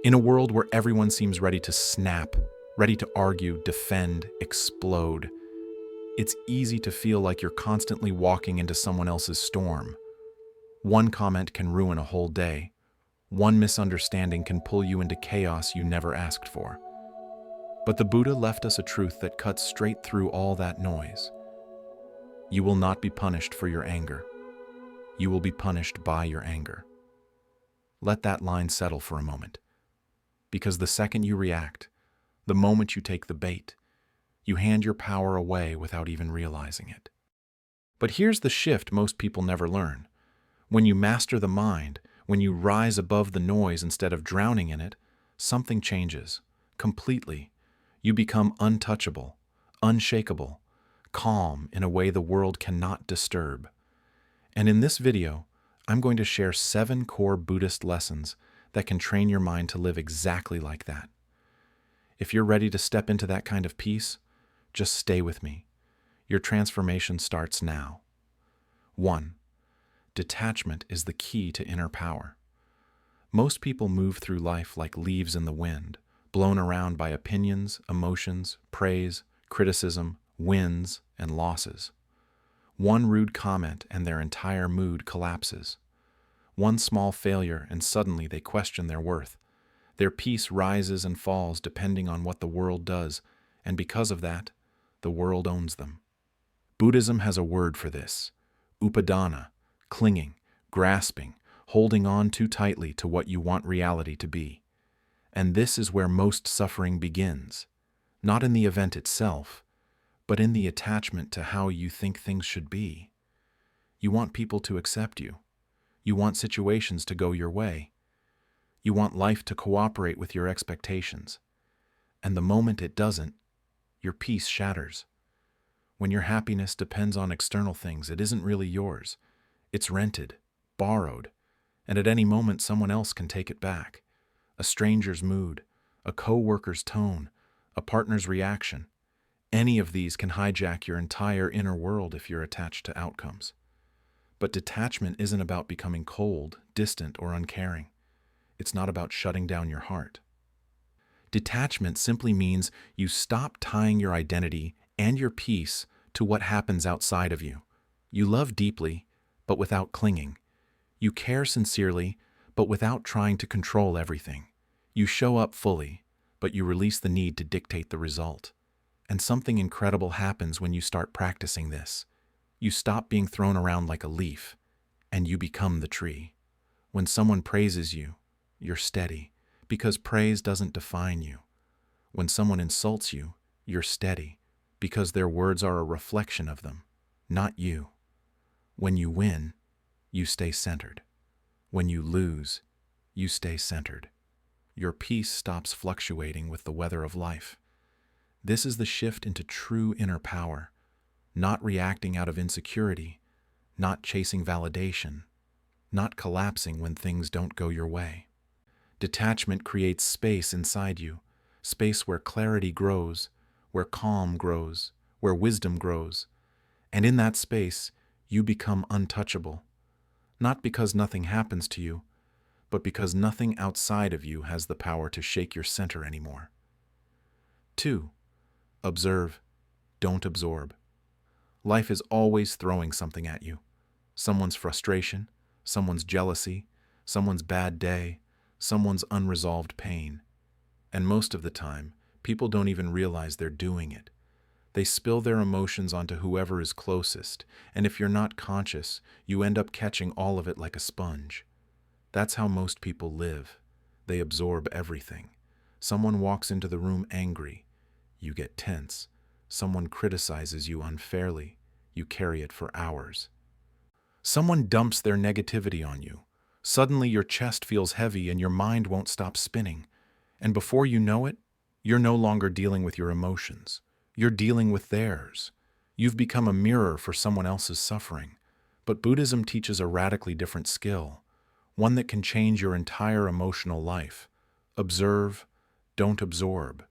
In a world where everyone seems ready to snap, ready to argue, defend, explode, it's easy to feel like you're constantly walking into someone else's storm. One comment can ruin a whole day. One misunderstanding can pull you into chaos you never asked for. But the Buddha left us a truth that cuts straight through all that noise. You will not be punished for your anger. You will be punished by your anger. Let that line settle for a moment. Because the second you react, the moment you take the bait, you hand your power away without even realizing it. But here's the shift most people never learn. When you master the mind, when you rise above the noise instead of drowning in it, something changes, completely. You become untouchable, unshakable, calm in a way the world cannot disturb. And in this video, I'm going to share 7 core Buddhist lessons that can train your mind to live exactly like that. If you're ready to step into that kind of peace, just stay with me. Your transformation starts now. 1. Detachment is the key to inner power. Most people move through life like leaves in the wind, blown around by opinions, emotions, praise, criticism, wins, and losses. One rude comment and their entire mood collapses. One small failure and suddenly they question their worth. Their peace rises and falls depending on what the world does, and because of that, the world owns them. Buddhism has a word for this: upadana, clinging, grasping, holding on too tightly to what you want reality to be. And this is where most suffering begins, not in the event itself, but in the attachment to how you think things should be. You want people to accept you. You want situations to go your way. You want life to cooperate with your expectations. And the moment it doesn't, your peace shatters. When your happiness depends on external things, it isn't really yours. It's rented, borrowed, and at any moment someone else can take it back. A stranger's mood, a co-worker's tone, a partner's reaction. Any of these can hijack your entire inner world if you're attached to outcomes. But detachment isn't about becoming cold, distant, or uncaring. It's not about shutting down your heart. Detachment simply means you stop tying your identity and your peace to what happens outside of you. You love deeply, but without clinging. You care sincerely, but without trying to control everything. You show up fully, but you release the need to dictate the result. And something incredible happens when you start practicing this. You stop being thrown around like a leaf, and you become the tree. When someone praises you, you're steady, because praise doesn't define you. When someone insults you, you're steady, because their words are a reflection of them, not you. When you win, you stay centered. When you lose, you stay centered. Your peace stops fluctuating with the weather of life. This is the shift into true inner power, not reacting out of insecurity, not chasing validation, not collapsing when things don't go your way. Detachment creates space inside you, space where clarity grows, where calm grows, where wisdom grows. And in that space, you become untouchable, not because nothing happens to you, but because nothing outside of you has the power to shake your center anymore. 2. Observe, don't absorb. Life is always throwing something at you. Someone's frustration, someone's jealousy, someone's bad day, someone's unresolved pain. And most of the time, people don't even realize they're doing it. They spill their emotions onto whoever is closest, and if you're not conscious, you end up catching all of it like a sponge. That's how most people live. They absorb everything. Someone walks into the room angry. You get tense. Someone criticizes you unfairly. You carry it for hours. Someone dumps their negativity on you. Suddenly your chest feels heavy and your mind won't stop spinning. And before you know it, you're no longer dealing with your emotions. You're dealing with theirs. You've become a mirror for someone else's suffering. But Buddhism teaches a radically different skill, one that can change your entire emotional life. Observe, don't absorb.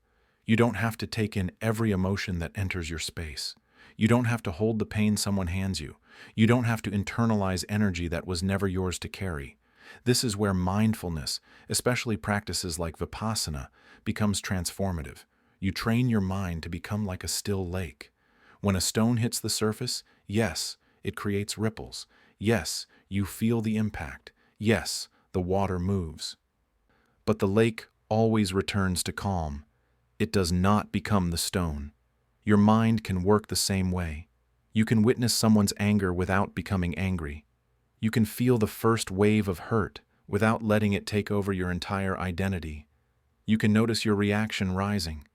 You don't have to take in every emotion that enters your space. You don't have to hold the pain someone hands you. You don't have to internalize energy that was never yours to carry. This is where mindfulness, especially practices like Vipassana, becomes transformative. You train your mind to become like a still lake. When a stone hits the surface, yes, it creates ripples. Yes, you feel the impact. Yes, the water moves. But the lake always returns to calm. It does not become the stone. Your mind can work the same way. You can witness someone's anger without becoming angry. You can feel the first wave of hurt without letting it take over your entire identity. You can notice your reaction rising,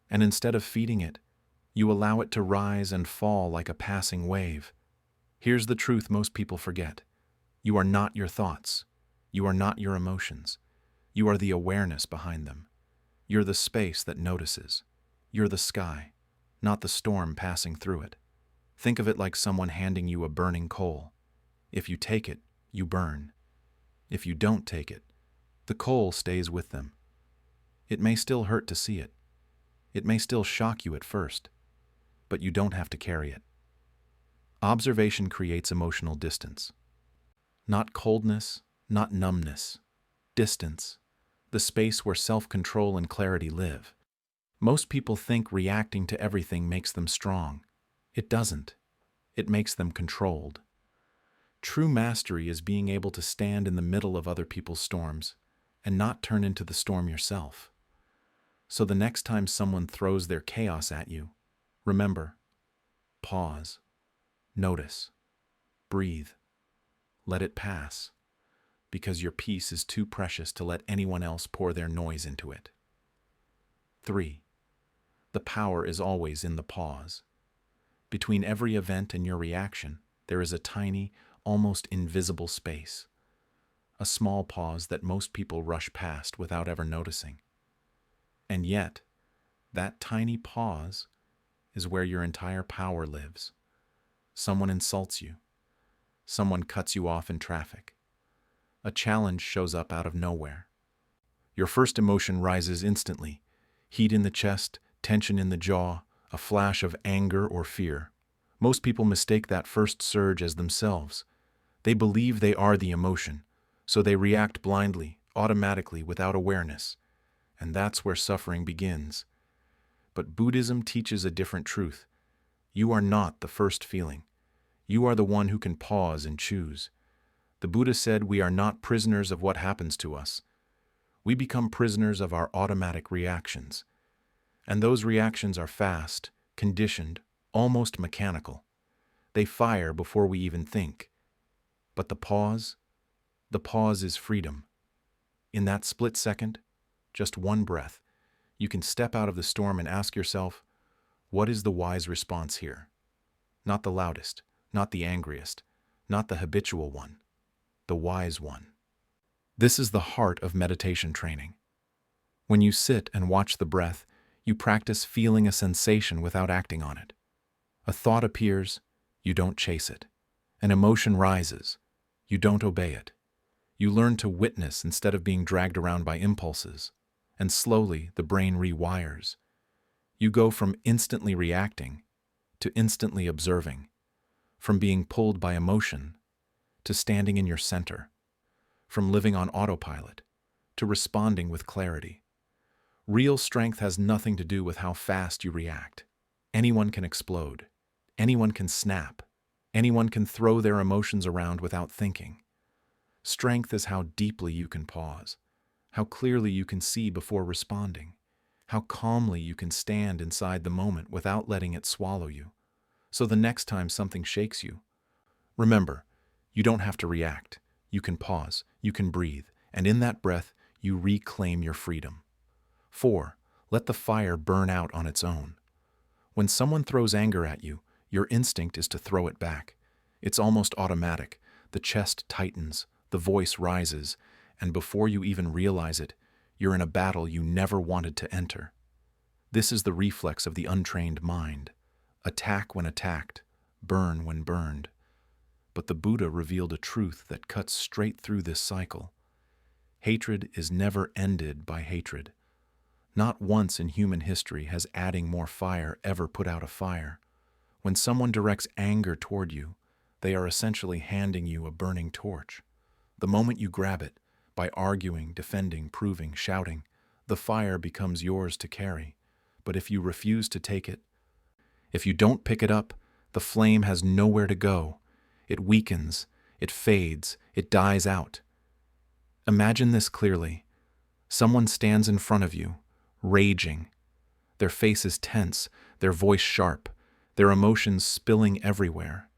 and instead of feeding it, you allow it to rise and fall like a passing wave. Here's the truth most people forget. You are not your thoughts. You are not your emotions. You are the awareness behind them. You're the space that notices. You're the sky, not the storm passing through it. Think of it like someone handing you a burning coal. If you take it, you burn. If you don't take it, the coal stays with them. It may still hurt to see it. It may still shock you at first, but you don't have to carry it. Observation creates emotional distance. Not coldness, not numbness. Distance, the space where self-control and clarity live. Most people think reacting to everything makes them strong. It doesn't. It makes them controlled. True mastery is being able to stand in the middle of other people's storms and not turn into the storm yourself. So the next time someone throws their chaos at you, remember, pause, notice, breathe, let it pass, because your peace is too precious to let anyone else pour their noise into it. 3. The power is always in the pause. Between every event and your reaction, there is a tiny, almost invisible space. A small pause that most people rush past without ever noticing. And yet, that tiny pause is where your entire power lives. Someone insults you. Someone cuts you off in traffic. A challenge shows up out of nowhere. Your first emotion rises instantly. Heat in the chest, tension in the jaw, a flash of anger or fear. Most people mistake that first surge as themselves. They believe they are the emotion, so they react blindly, automatically, without awareness. And that's where suffering begins. But Buddhism teaches a different truth. You are not the first feeling. You are the one who can pause and choose. The Buddha said we are not prisoners of what happens to us. We become prisoners of our automatic reactions. And those reactions are fast, conditioned, almost mechanical. They fire before we even think. But the pause is freedom. In that split second, just one breath, you can step out of the storm and ask yourself, what is the wise response here? Not the loudest, not the angriest, not the habitual one, the wise one. This is the heart of meditation training. When you sit and watch the breath, you practice feeling a sensation without acting on it. A thought appears, you don't chase it. An emotion rises, you don't obey it. You learn to witness instead of being dragged around by impulses, and slowly the brain rewires. You go from instantly reacting to instantly observing, from being pulled by emotion to standing in your center, from living on autopilot to responding with clarity. Real strength has nothing to do with how fast you react. Anyone can explode. Anyone can snap. Anyone can throw their emotions around without thinking. Strength is how deeply you can pause, how clearly you can see before responding, how calmly you can stand inside the moment without letting it swallow you. So the next time something shakes you, remember, you don't have to react. You can pause, you can breathe, and in that breath, you reclaim your freedom. 4. Let the fire burn out on its own. When someone throws anger at you, your instinct is to throw it back. It's almost automatic. The chest tightens, the voice rises, and before you even realize it, you're in a battle you never wanted to enter. This is the reflex of the untrained mind. Attack when attacked, burn when burned. But the Buddha revealed a truth that cuts straight through this cycle. Hatred is never ended by hatred. Not once in human history has adding more fire ever put out a fire. When someone directs anger toward you, they are essentially handing you a burning torch. The moment you grab it, by arguing, defending, proving, shouting, the fire becomes yours to carry. But if you refuse to take it, if you don't pick it up, the flame has nowhere to go. It weakens, it fades, it dies out. Imagine this clearly. Someone stands in front of you, raging. Their face is tense, their voice sharp, their emotions spilling everywhere.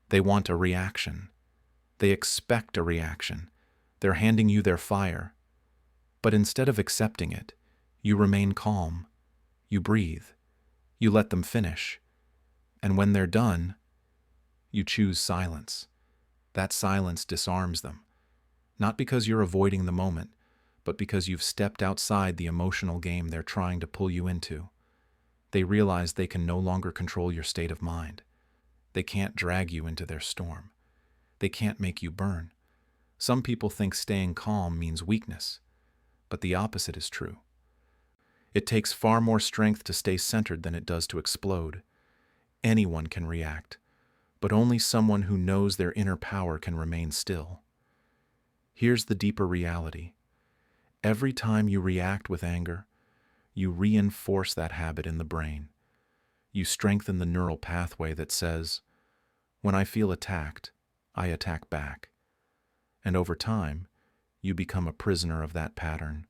They want a reaction. They expect a reaction. They're handing you their fire. But instead of accepting it, you remain calm. You breathe. You let them finish. And when they're done, you choose silence. That silence disarms them. Not because you're avoiding the moment, but because you've stepped outside the emotional game they're trying to pull you into. They realize they can no longer control your state of mind. They can't drag you into their storm. They can't make you burn. Some people think staying calm means weakness, but the opposite is true. It takes far more strength to stay centered than it does to explode. Anyone can react, but only someone who knows their inner power can remain still. Here's the deeper reality. Every time you react with anger, you reinforce that habit in the brain. You strengthen the neural pathway that says, when I feel attacked, I attack back. And over time, you become a prisoner of that pattern.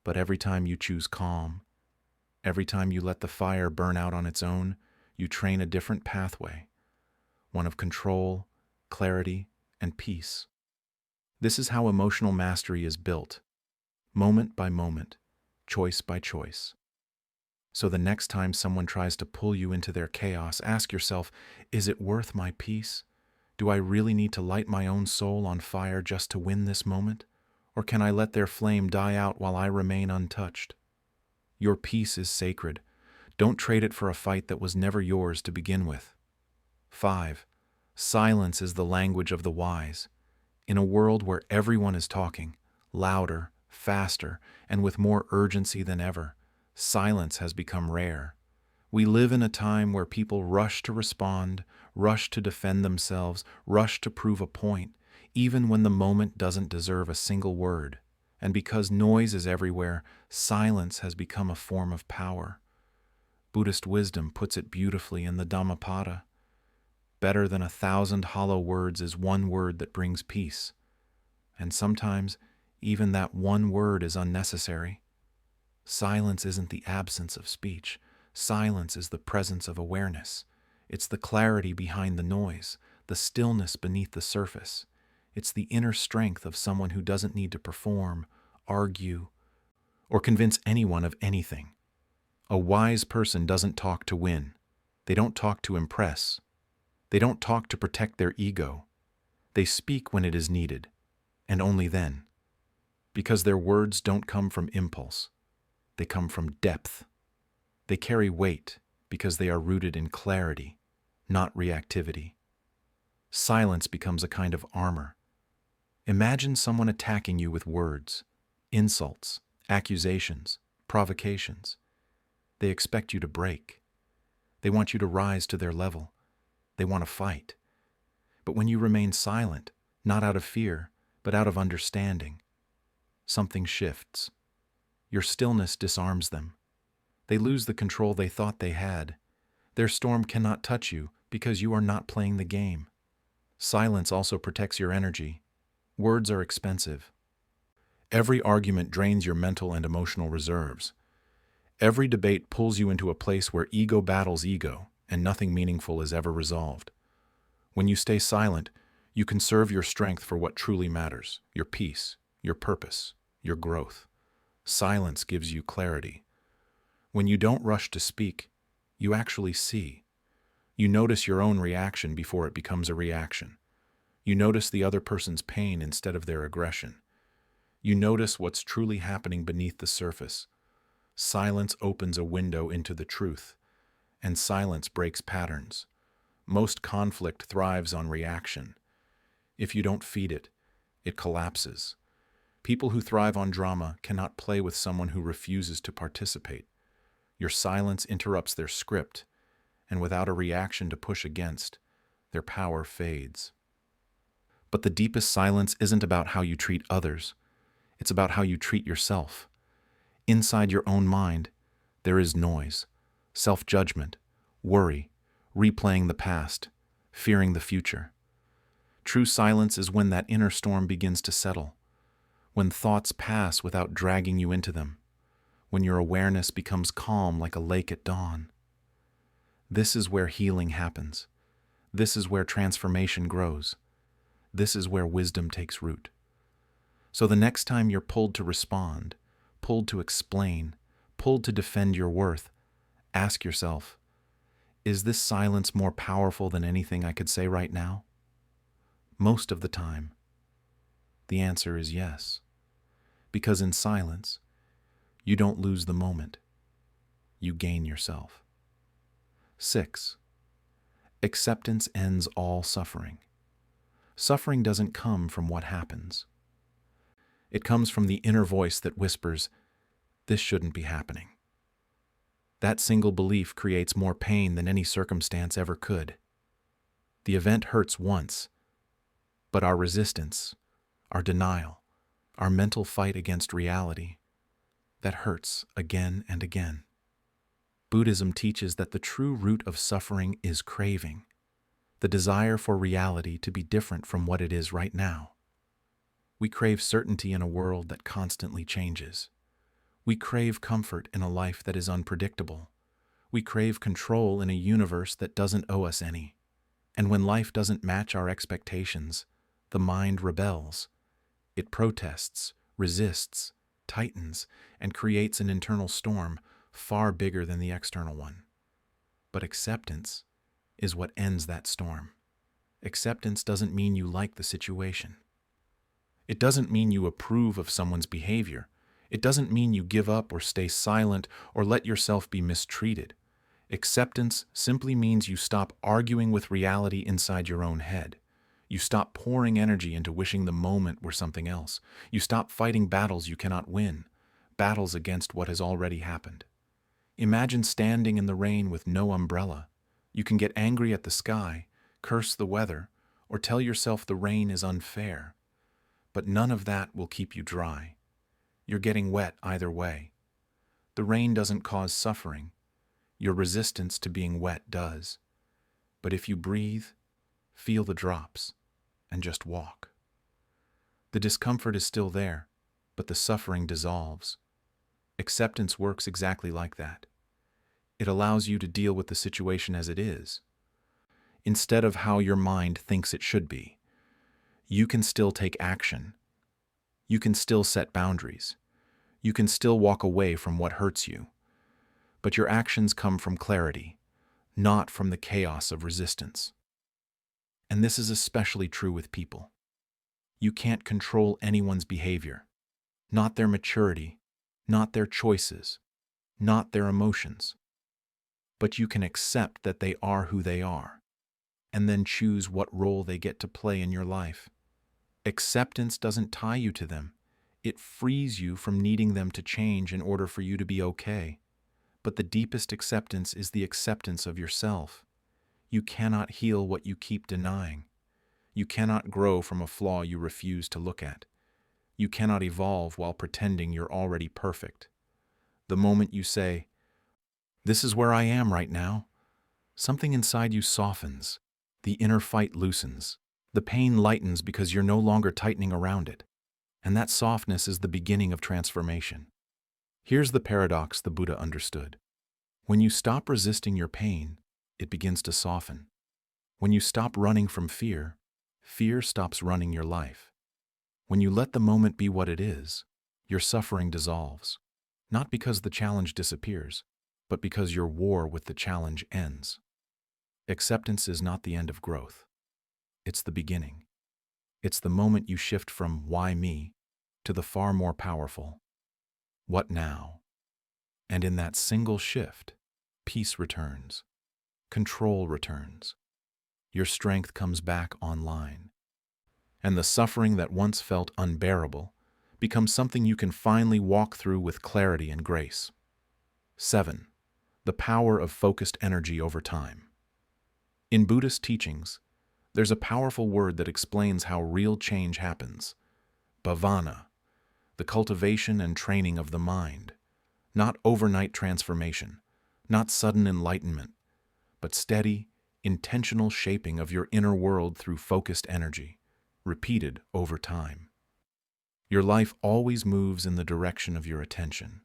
But every time you choose calm, every time you let the fire burn out on its own, you train a different pathway, one of control, clarity, and peace. This is how emotional mastery is built, moment by moment, choice by choice. So the next time someone tries to pull you into their chaos, ask yourself, is it worth my peace? Do I really need to light my own soul on fire just to win this moment? Or can I let their flame die out while I remain untouched? Your peace is sacred. Don't trade it for a fight that was never yours to begin with. 5. Silence is the language of the wise. In a world where everyone is talking, louder, faster, and with more urgency than ever, silence has become rare. We live in a time where people rush to respond, rush to defend themselves, rush to prove a point, even when the moment doesn't deserve a single word. And because noise is everywhere, silence has become a form of power. Buddhist wisdom puts it beautifully in the Dhammapada. Better than 1,000 hollow words is one word that brings peace. And sometimes, even that one word is unnecessary. Silence isn't the absence of speech. Silence is the presence of awareness. It's the clarity behind the noise, the stillness beneath the surface. It's the inner strength of someone who doesn't need to perform, argue, or convince anyone of anything. A wise person doesn't talk to win. They don't talk to impress. They don't talk to protect their ego. They speak when it is needed, and only then. Because their words don't come from impulse. They come from depth. They carry weight because they are rooted in clarity, not reactivity. Silence becomes a kind of armor. Imagine someone attacking you with words, insults, accusations, provocations. They expect you to break. They want you to rise to their level. They want to fight. But when you remain silent, not out of fear, but out of understanding, something shifts. Your stillness disarms them. They lose the control they thought they had. Their storm cannot touch you because you are not playing the game. Silence also protects your energy. Words are expensive. Every argument drains your mental and emotional reserves. Every debate pulls you into a place where ego battles ego, and nothing meaningful is ever resolved. When you stay silent, you conserve your strength for what truly matters, your peace, your purpose, your growth. Silence gives you clarity. When you don't rush to speak, you actually see. You notice your own reaction before it becomes a reaction. You notice the other person's pain instead of their aggression. You notice what's truly happening beneath the surface. Silence opens a window into the truth, and silence breaks patterns. Most conflict thrives on reaction. If you don't feed it, it collapses. People who thrive on drama cannot play with someone who refuses to participate. Your silence interrupts their script, and without a reaction to push against, their power fades. But the deepest silence isn't about how you treat others. It's about how you treat yourself. Inside your own mind, there is noise, self-judgment, worry, replaying the past, fearing the future. True silence is when that inner storm begins to settle, when thoughts pass without dragging you into them, when your awareness becomes calm like a lake at dawn. This is where healing happens. This is where transformation grows. This is where wisdom takes root. So the next time you're pulled to respond, pulled to explain, pulled to defend your worth, ask yourself, is this silence more powerful than anything I could say right now? Most of the time, the answer is yes. Because in silence, you don't lose the moment. You gain yourself. 6. Acceptance ends all suffering. Suffering doesn't come from what happens. It comes from the inner voice that whispers, "This shouldn't be happening." That single belief creates more pain than any circumstance ever could. The event hurts once, but our resistance, our denial, our mental fight against reality, that hurts again and again. Buddhism teaches that the true root of suffering is craving, the desire for reality to be different from what it is right now. We crave certainty in a world that constantly changes. We crave comfort in a life that is unpredictable. We crave control in a universe that doesn't owe us any. And when life doesn't match our expectations, the mind rebels. It protests, resists, tightens, and creates an internal storm far bigger than the external one. But acceptance is what ends that storm. Acceptance doesn't mean you like the situation. It doesn't mean you approve of someone's behavior. It doesn't mean you give up or stay silent or let yourself be mistreated. Acceptance simply means you stop arguing with reality inside your own head. You stop pouring energy into wishing the moment were something else. You stop fighting battles you cannot win, battles against what has already happened. Imagine standing in the rain with no umbrella. You can get angry at the sky, curse the weather, or tell yourself the rain is unfair. But none of that will keep you dry. You're getting wet either way. The rain doesn't cause suffering. Your resistance to being wet does. But if you breathe, feel the drops, and just walk. The discomfort is still there, but the suffering dissolves. Acceptance works exactly like that. It allows you to deal with the situation as it is, instead of how your mind thinks it should be. You can still take action. You can still set boundaries. You can still walk away from what hurts you. But your actions come from clarity, not from the chaos of resistance. And this is especially true with people. You can't control anyone's behavior, not their maturity, not their choices, not their emotions. But you can accept that they are who they are, and then choose what role they get to play in your life. Acceptance doesn't tie you to them. It frees you from needing them to change in order for you to be okay. But the deepest acceptance is the acceptance of yourself. You cannot heal what you keep denying. You cannot grow from a flaw you refuse to look at. You cannot evolve while pretending you're already perfect. The moment you say, "This is where I am right now," something inside you softens. The inner fight loosens. The pain lightens because you're no longer tightening around it. And that softness is the beginning of transformation. Here's the paradox the Buddha understood. When you stop resisting your pain, it begins to soften. When you stop running from fear, fear stops running your life. When you let the moment be what it is, your suffering dissolves. Not because the challenge disappears, but because your war with the challenge ends. Acceptance is not the end of growth. It's the beginning. It's the moment you shift from "why me" to the far more powerful "what now?" And in that single shift, peace returns, control returns. Your strength comes back online. And the suffering that once felt unbearable becomes something you can finally walk through with clarity and grace. 7. The power of focused energy over time. In Buddhist teachings, There's a powerful word that explains how real change happens. Bhavana, the cultivation and training of the mind. Not overnight transformation, not sudden enlightenment, but steady, intentional shaping of your inner world through focused energy, repeated over time. Your life always moves in the direction of your attention.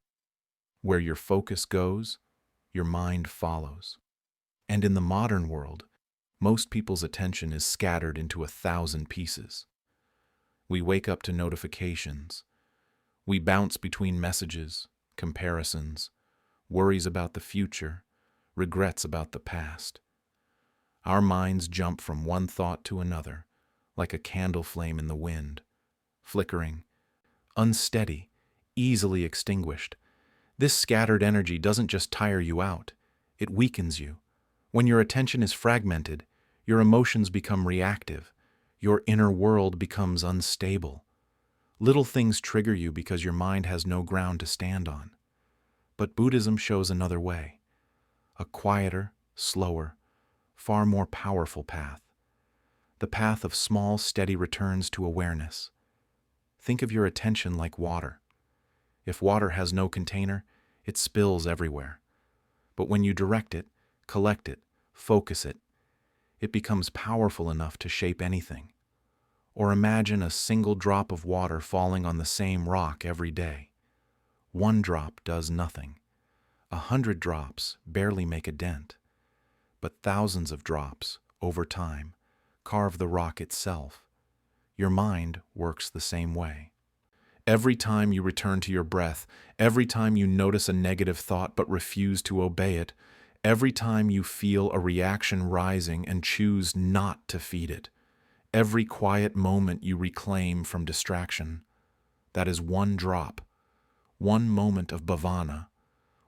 Where your focus goes, your mind follows. And in the modern world, most people's attention is scattered into 1,000 pieces. We wake up to notifications. We bounce between messages, comparisons, worries about the future, regrets about the past. Our minds jump from one thought to another, like a candle flame in the wind, flickering, unsteady, easily extinguished. This scattered energy doesn't just tire you out, it weakens you. When your attention is fragmented, your emotions become reactive, your inner world becomes unstable. Little things trigger you because your mind has no ground to stand on. But Buddhism shows another way, a quieter, slower, far more powerful path. The path of small, steady returns to awareness. Think of your attention like water. If water has no container, it spills everywhere. But when you direct it, collect it, focus it, it becomes powerful enough to shape anything. Or imagine a single drop of water falling on the same rock every day. One drop does nothing. 100 drops barely make a dent. But thousands of drops, over time, carve the rock itself. Your mind works the same way. Every time you return to your breath, every time you notice a negative thought but refuse to obey it, every time you feel a reaction rising and choose not to feed it, every quiet moment you reclaim from distraction, that is one drop, one moment of bhavana,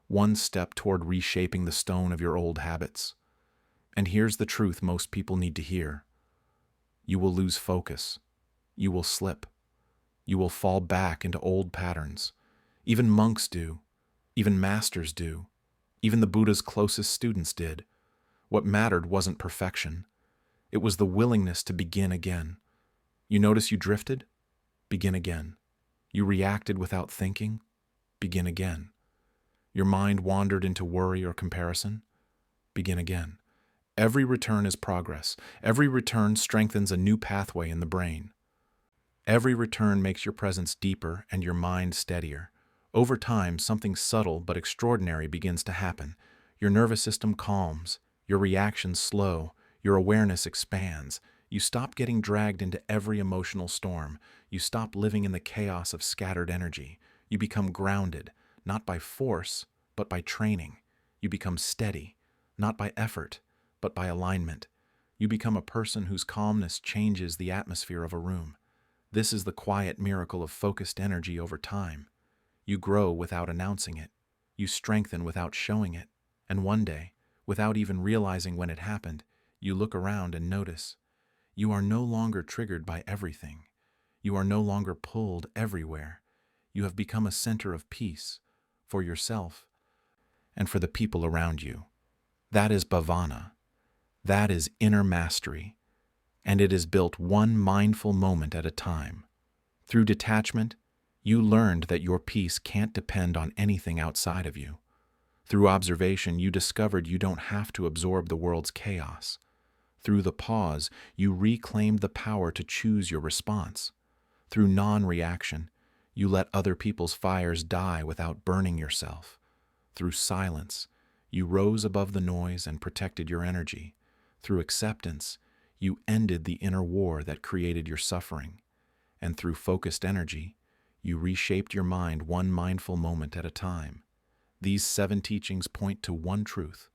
one step toward reshaping the stone of your old habits. And here's the truth most people need to hear. You will lose focus. You will slip. You will fall back into old patterns. Even monks do. Even masters do. Even the Buddha's closest students did. What mattered wasn't perfection. It was the willingness to begin again. You notice you drifted? Begin again. You reacted without thinking? Begin again. Your mind wandered into worry or comparison? Begin again. Every return is progress. Every return strengthens a new pathway in the brain. Every return makes your presence deeper and your mind steadier. Over time, something subtle but extraordinary begins to happen. Your nervous system calms, your reactions slow, your awareness expands. You stop getting dragged into every emotional storm. You stop living in the chaos of scattered energy. You become grounded, not by force, but by training. You become steady, not by effort, but by alignment. You become a person whose calmness changes the atmosphere of a room. This is the quiet miracle of focused energy over time. You grow without announcing it. You strengthen without showing it. And one day, without even realizing when it happened, you look around and notice. You are no longer triggered by everything. You are no longer pulled everywhere. You have become a center of peace for yourself and for the people around you. That is bhavana. That is inner mastery. And it is built one mindful moment at a time. Through detachment, you learned that your peace can't depend on anything outside of you. Through observation, you discovered you don't have to absorb the world's chaos. Through the pause, you reclaimed the power to choose your response. Through non-reaction, you let other people's fires die without burning yourself. Through silence, you rose above the noise and protected your energy. Through acceptance, you ended the inner war that created your suffering. And through focused energy, you reshaped your mind one mindful moment at a time. These 7 teachings point to one truth.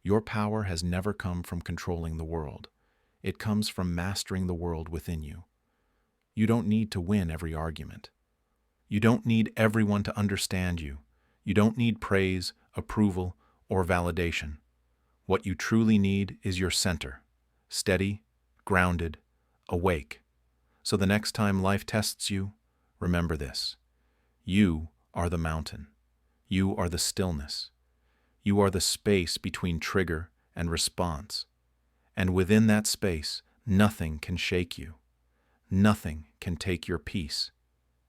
Your power has never come from controlling the world. It comes from mastering the world within you. You don't need to win every argument. You don't need everyone to understand you. You don't need praise, approval, or validation. What you truly need is your center, steady, grounded, awake. So the next time life tests you, remember this. You are the mountain. You are the stillness. You are the space between trigger and response. And within that space, Nothing can shake you. Nothing can take your peace.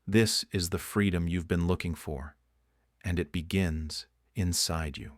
This is the freedom you've been looking for, and it begins inside you.